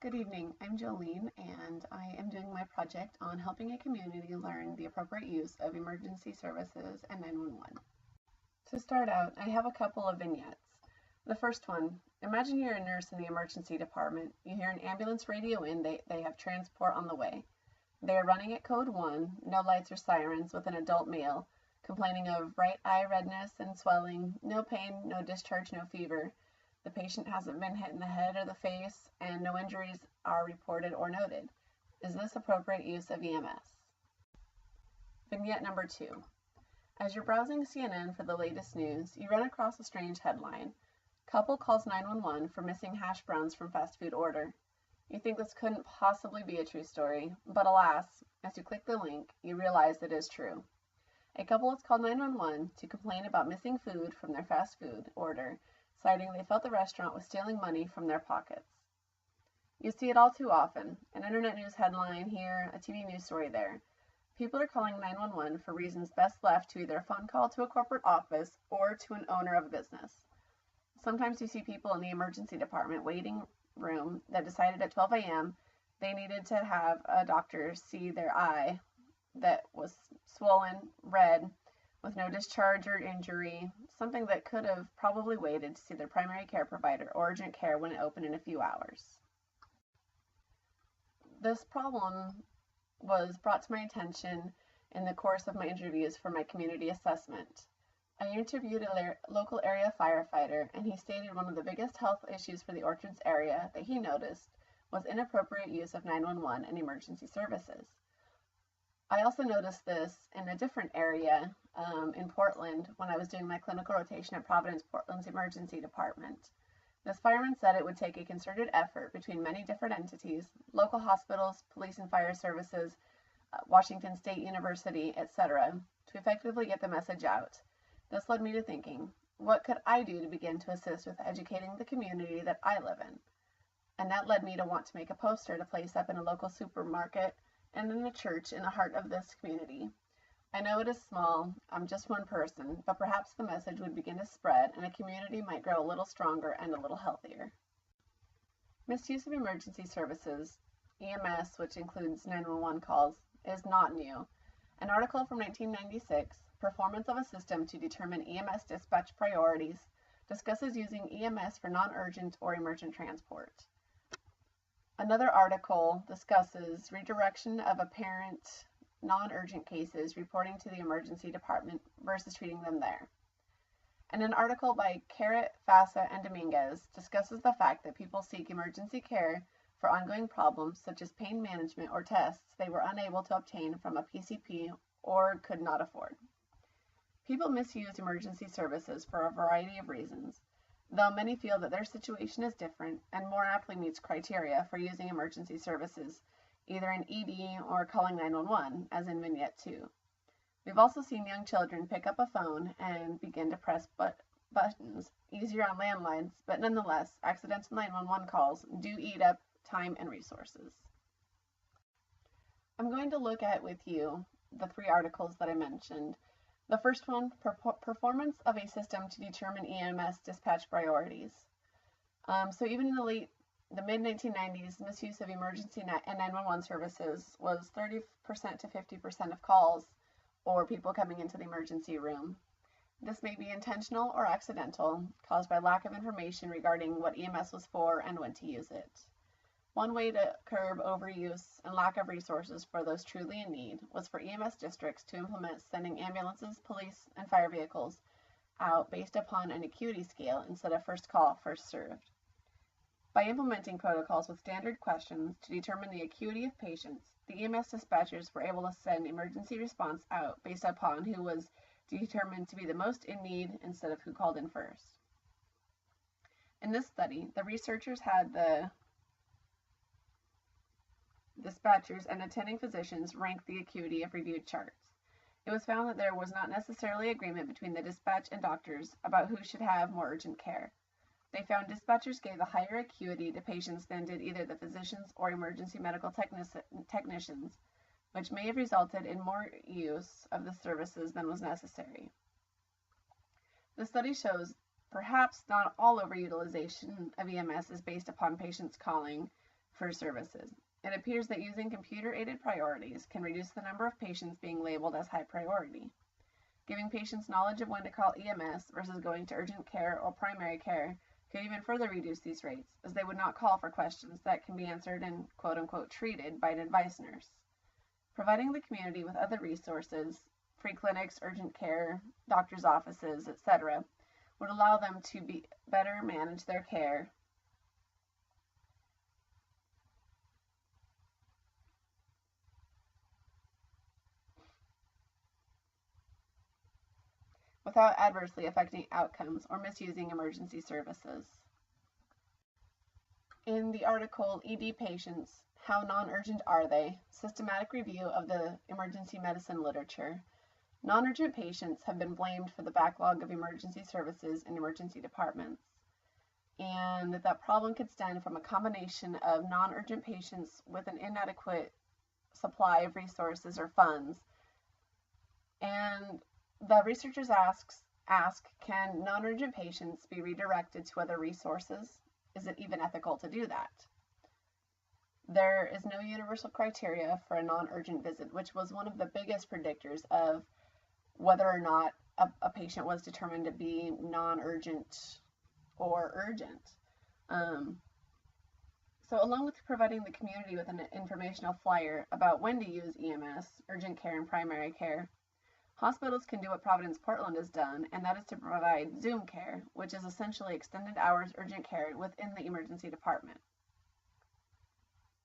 Good evening, I'm Joline, and I am doing my project on helping a community learn the appropriate use of emergency services and 911. To start out, I have a couple of vignettes. The first one, imagine you're a nurse in the emergency department. You hear an ambulance radio in, they have transport on the way. They are running at code 1, no lights or sirens, with an adult male, complaining of right eye redness and swelling, no pain, no discharge, no fever. The patient hasn't been hit in the head or the face, and no injuries are reported or noted. Is this appropriate use of EMS? Vignette number 2. As you're browsing CNN for the latest news, you run across a strange headline. Couple calls 911 for missing hash browns from fast food order. You think this couldn't possibly be a true story, but alas, as you click the link, you realize it is true. A couple has called 911 to complain about missing food from their fast food order, citing they felt the restaurant was stealing money from their pockets. You see it all too often. An internet news headline here, a TV news story there. People are calling 911 for reasons best left to either a phone call to a corporate office or to an owner of a business. Sometimes you see people in the emergency department waiting room that decided at 12 a.m. they needed to have a doctor see their eye that was swollen, red, with no discharge or injury, something that could have probably waited to see their primary care provider or urgent care when it opened in a few hours. This problem was brought to my attention in the course of my interviews for my community assessment. I interviewed a local area firefighter, and he stated one of the biggest health issues for the Orchards area that he noticed was inappropriate use of 911 and emergency services. I also noticed this in a different area in Portland when I was doing my clinical rotation at Providence Portland's emergency department. This fireman said it would take a concerted effort between many different entities, local hospitals, police and fire services, Washington State University, etc., to effectively get the message out. This led me to thinking, what could I do to begin to assist with educating the community that I live in? And that led me to want to make a poster to place up in a local supermarket and in a church in the heart of this community. I know it is small, I'm just one person, but perhaps the message would begin to spread and a community might grow a little stronger and a little healthier. Misuse of emergency services, EMS, which includes 911 calls, is not new. An article from 1996, Performance of a System to Determine EMS Dispatch Priorities, discusses using EMS for non-urgent or emergent transport. Another article discusses redirection of apparent non-urgent cases reporting to the emergency department versus treating them there. And an article by Carrot, Fassa, and Dominguez discusses the fact that people seek emergency care for ongoing problems such as pain management or tests they were unable to obtain from a PCP or could not afford. People misuse emergency services for a variety of reasons, though many feel that their situation is different and more aptly meets criteria for using emergency services, either in ED or calling 911, as in Vignette 2. We've also seen young children pick up a phone and begin to press buttons, easier on landlines, but nonetheless, accidental 911 calls do eat up time and resources. I'm going to look at with you the 3 articles that I mentioned. The first one, Performance of a System to Determine EMS Dispatch Priorities. So even in the mid-1990s, misuse of emergency and 911 services was 30% to 50% of calls or people coming into the emergency room. This may be intentional or accidental, caused by lack of information regarding what EMS was for and when to use it. One way to curb overuse and lack of resources for those truly in need was for EMS districts to implement sending ambulances, police, and fire vehicles out based upon an acuity scale instead of first call, first served. By implementing protocols with standard questions to determine the acuity of patients, the EMS dispatchers were able to send emergency response out based upon who was determined to be the most in need instead of who called in first. In this study, the researchers had the dispatchers and attending physicians rank the acuity of reviewed charts. It was found that there was not necessarily agreement between the dispatch and doctors about who should have more urgent care. They found dispatchers gave a higher acuity to patients than did either the physicians or emergency medical technicians, which may have resulted in more use of the services than was necessary. The study shows perhaps not all overutilization of EMS is based upon patients calling for services. It appears that using computer-aided priorities can reduce the number of patients being labeled as high priority. Giving patients knowledge of when to call EMS versus going to urgent care or primary care could even further reduce these rates, as they would not call for questions that can be answered and quote-unquote treated by an advice nurse. Providing the community with other resources, free clinics, urgent care, doctor's offices, etc., would allow them to better manage their care without adversely affecting outcomes or misusing emergency services. In the article, ED Patients, How Non-Urgent Are They? Systematic Review of the Emergency Medicine Literature, non-urgent patients have been blamed for the backlog of emergency services in emergency departments, and that problem could stem from a combination of non-urgent patients with an inadequate supply of resources or funds. And the researchers ask, can non-urgent patients be redirected to other resources? Is it even ethical to do that? There is no universal criteria for a non-urgent visit, which was one of the biggest predictors of whether or not a patient was determined to be non-urgent or urgent. So along with providing the community with an informational flyer about when to use EMS, urgent care, and primary care, hospitals can do what Providence Portland has done, and that is to provide Zoom care, which is essentially extended hours urgent care within the emergency department.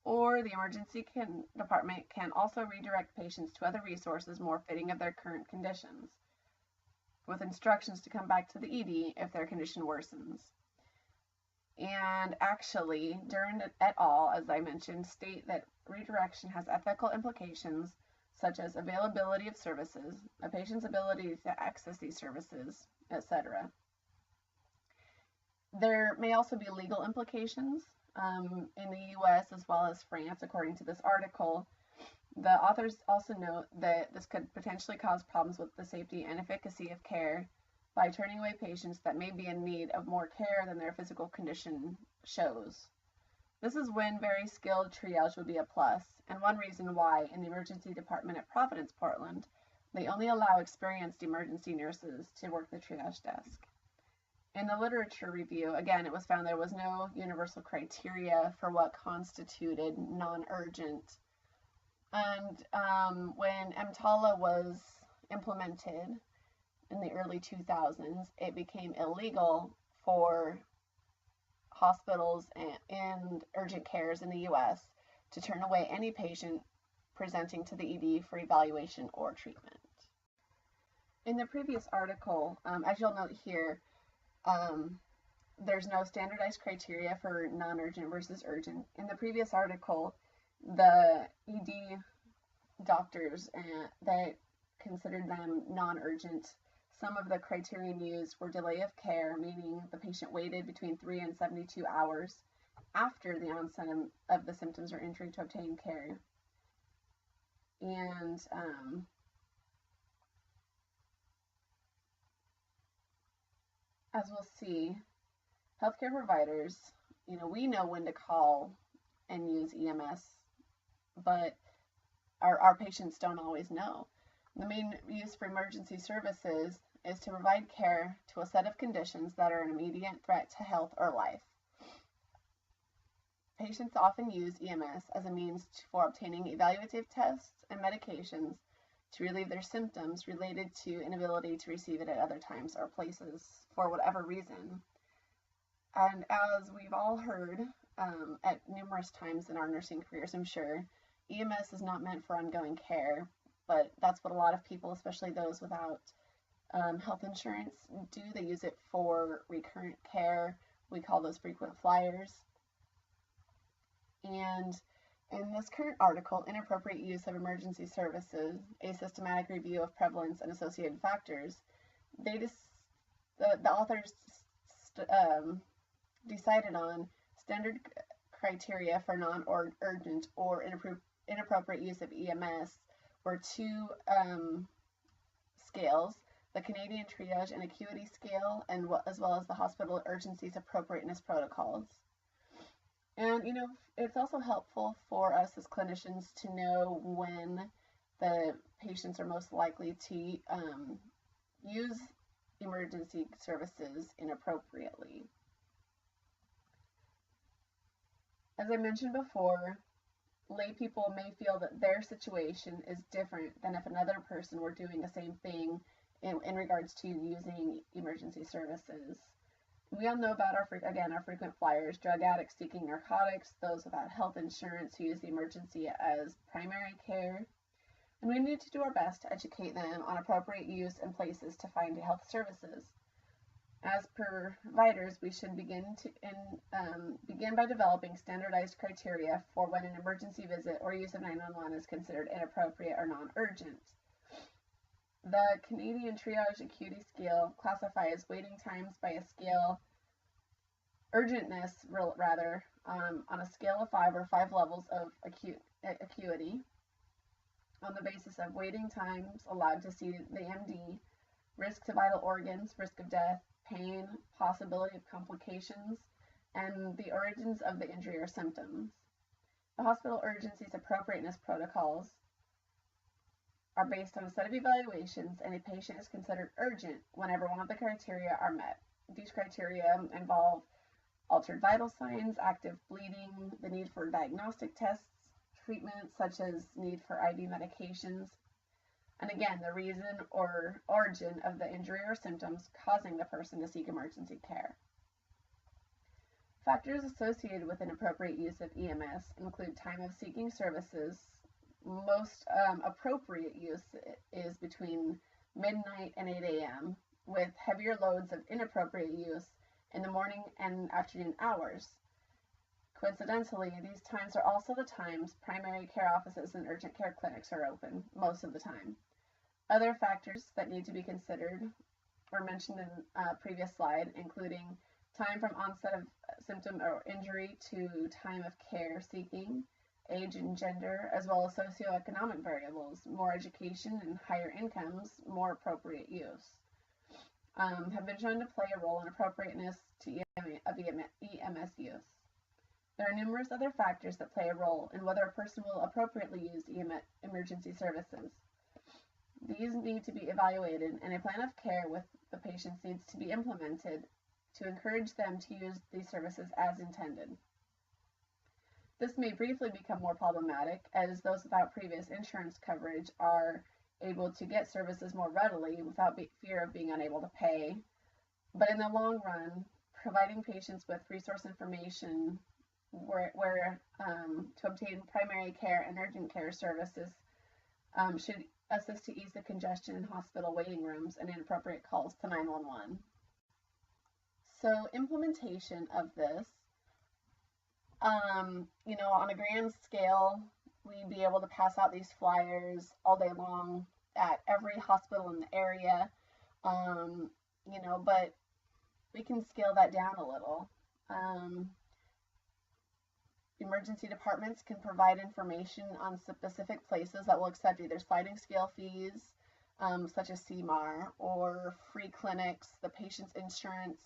Or the emergency department can also redirect patients to other resources more fitting of their current conditions, with instructions to come back to the ED if their condition worsens. And actually, Dern et al., as I mentioned, state that redirection has ethical implications such as availability of services, a patient's ability to access these services, etc. There may also be legal implications in the US as well as France, according to this article. The authors also note that this could potentially cause problems with the safety and efficacy of care by turning away patients that may be in need of more care than their physical condition shows. This is when very skilled triage would be a plus, and one reason why in the emergency department at Providence Portland, they only allow experienced emergency nurses to work the triage desk. In the literature review, again, it was found there was no universal criteria for what constituted non-urgent. And when EMTALA was implemented in the early 2000s, it became illegal for hospitals and urgent cares in the US to turn away any patient presenting to the ED for evaluation or treatment. In the previous article, as you'll note here, there's no standardized criteria for non-urgent versus urgent. In the previous article, the ED doctors that considered them non-urgent, some of the criterion used were delay of care, meaning the patient waited between 3 and 72 hours after the onset of the symptoms or injury to obtain care. And as we'll see, healthcare providers, we know when to call and use EMS, but our patients don't always know. The main use for emergency services is to provide care to a set of conditions that are an immediate threat to health or life. Patients often use EMS as a means for obtaining evaluative tests and medications to relieve their symptoms related to inability to receive it at other times or places for whatever reason. And as we've all heard at numerous times in our nursing careers, I'm sure, EMS is not meant for ongoing care, but that's what a lot of people, especially those without health insurance, do. They use it for recurrent care. We call those frequent flyers. And in this current article, Inappropriate Use of Emergency Services, a Systematic Review of Prevalence and Associated Factors, the authors decided on standard criteria for non-urgent or inappropriate use of EMS were two scales, the Canadian Triage and Acuity Scale, and as well as the Hospital Urgencies Appropriateness Protocols. And, it's also helpful for us as clinicians to know when the patients are most likely to use emergency services inappropriately. As I mentioned before, lay people may feel that their situation is different than if another person were doing the same thing in regards to using emergency services. We all know about our frequent flyers, drug addicts seeking narcotics, those without health insurance who use the emergency as primary care. And we need to do our best to educate them on appropriate use and places to find health services. As providers, we should begin by developing standardized criteria for when an emergency visit or use of 911 is considered inappropriate or non-urgent. The Canadian Triage Acuity Scale classifies waiting times by a scale, urgentness rather, on a scale of 5 or 5 levels of acuity, on the basis of waiting times allowed to see the MD, risk to vital organs, risk of death, pain, possibility of complications, and the origins of the injury or symptoms. The hospital urgency's appropriateness protocols are based on a set of evaluations, and a patient is considered urgent whenever one of the criteria are met. These criteria involve altered vital signs, active bleeding, the need for diagnostic tests, treatment such as need for IV medications, and again, the reason or origin of the injury or symptoms causing the person to seek emergency care. Factors associated with inappropriate use of EMS include time of seeking services. Most appropriate use is between midnight and 8 a.m., with heavier loads of inappropriate use in the morning and afternoon hours. Coincidentally, these times are also the times primary care offices and urgent care clinics are open, most of the time. Other factors that need to be considered or mentioned in a previous slide, including time from onset of symptom or injury to time of care seeking, age and gender, as well as socioeconomic variables, more education and higher incomes, more appropriate use, have been shown to play a role in appropriateness of EMS use. There are numerous other factors that play a role in whether a person will appropriately use emergency services. These need to be evaluated, and a plan of care with the patients needs to be implemented to encourage them to use these services as intended. This may briefly become more problematic as those without previous insurance coverage are able to get services more readily without fear of being unable to pay. But in the long run, providing patients with resource information to obtain primary care and urgent care services should assist to ease the congestion in hospital waiting rooms and inappropriate calls to 911. So implementation of this, on a grand scale, we'd be able to pass out these flyers all day long at every hospital in the area, but we can scale that down a little. Emergency departments can provide information on specific places that will accept either sliding scale fees, such as CMAR, or free clinics, the patient's insurance,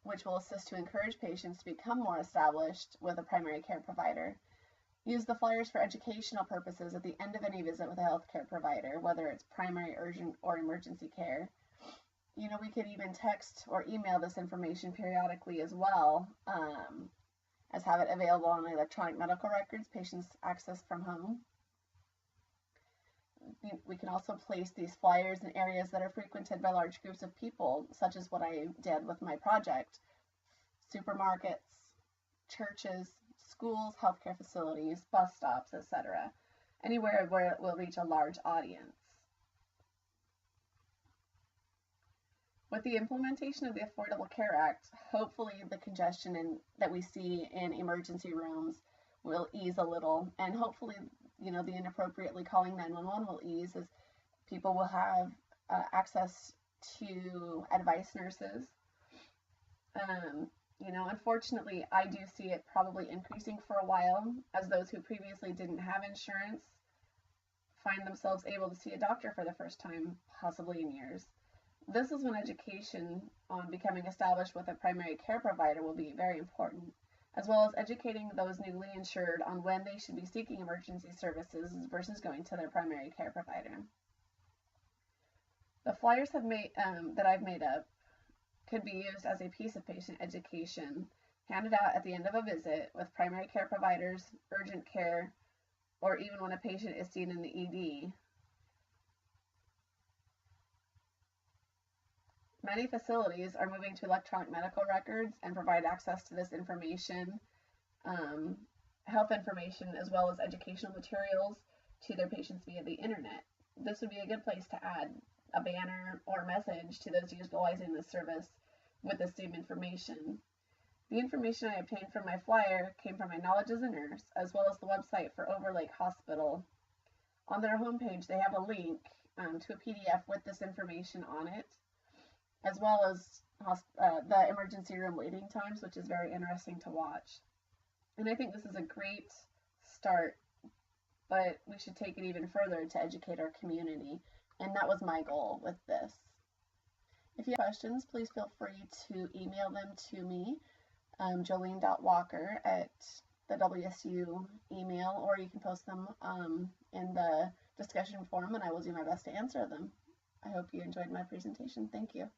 which will assist to encourage patients to become more established with a primary care provider. Use the flyers for educational purposes at the end of any visit with a healthcare provider, whether it's primary, urgent, or emergency care. We could even text or email this information periodically as well, as have it available on electronic medical records patients access from home. We can also place these flyers in areas that are frequented by large groups of people, such as what I did with my project: supermarkets, churches, schools, healthcare facilities, bus stops, etc. Anywhere where it will reach a large audience. With the implementation of the Affordable Care Act, hopefully the congestion that we see in emergency rooms will ease a little, and hopefully, the inappropriately calling 911 will ease as people will have access to advice nurses. Unfortunately, I do see it probably increasing for a while as those who previously didn't have insurance find themselves able to see a doctor for the first time, possibly in years. This is when education on becoming established with a primary care provider will be very important. as well as educating those newly insured on when they should be seeking emergency services versus going to their primary care provider. The flyers that I've made up could be used as a piece of patient education handed out at the end of a visit with primary care providers, urgent care, or even when a patient is seen in the ED. Many facilities are moving to electronic medical records and provide access to this information, health information, as well as educational materials to their patients via the internet. This would be a good place to add a banner or message to those utilizing this service with the same information. The information I obtained from my flyer came from my knowledge as a nurse, as well as the website for Overlake Hospital. On their homepage, they have a link to a PDF with this information on it, as well as the emergency room waiting times, which is very interesting to watch. And I think this is a great start, but we should take it even further to educate our community. And that was my goal with this. If you have questions, please feel free to email them to me, Joline.walker at the WSU email, or you can post them in the discussion forum, and I will do my best to answer them. I hope you enjoyed my presentation. Thank you.